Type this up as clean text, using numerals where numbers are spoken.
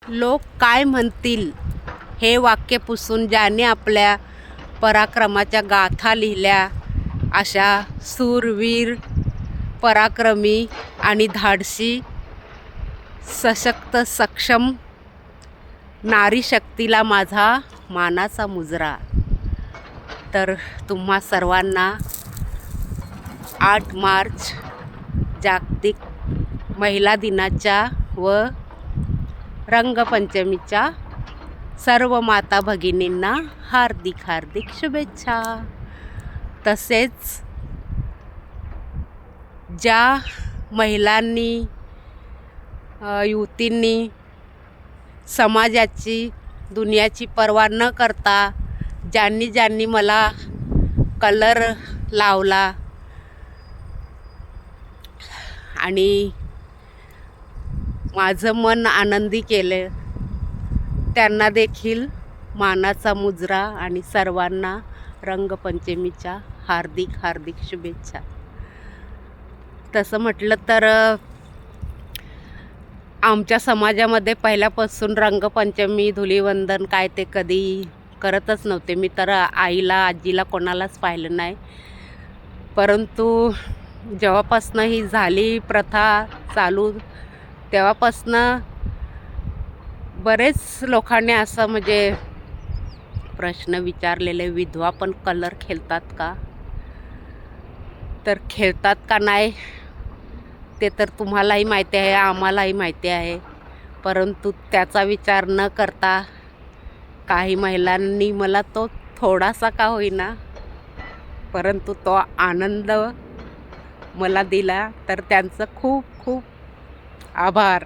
लोक काय म्हणतील हे वाक्य पुसून ज्याने आपल्या पराक्रमाच्या गाथा लिहिल्या, अशा सूरवीर, पराक्रमी आणि धाडसी, सशक्त, सक्षम नारी शक्तीला माझा मानाचा मुजरा. तर तुम्हा सर्वांना 8 मार्च जागतिक महिला दिनाच्या व रंगपंचमीच्या सर्व माता भगिनींना हार्दिक हार्दिक शुभेच्छा. तसेच ज्या महिलांनी, युवतींनी समाजाची, दुनियाची पर्वा न करता ज्यांनी मला कलर लावला आणि माझं मन आनंदी केलं, त्यांना देखील मानाचा मुजरा आणि सर्वांना रंगपंचमीच्या हार्दिक हार्दिक शुभेच्छा. तसं म्हटलं तर आमच्या समाजामध्ये पहिल्यापासून रंगपंचमी, धुलीवंदन काय ते कधी करतच नव्हते. मी तर आईला, आजीला कोणालाच पाहिलं नाही. परंतु जेव्हापासनं ही झाली प्रथा चालू, तेव्हापासनं बरेच लोकांनी असं म्हणजे प्रश्न विचारलेले, विधवा पण कलर खेळतात का? तर खेळतात का नाही ते तर तुम्हालाही माहिती आहे, आम्हालाही माहिती आहे. परंतु त्याचा विचार न करता काही महिलांनी मला तो थोडासा का होईना, परंतु तो आनंद मला दिला, तर त्यांचं खूप खूप आभार.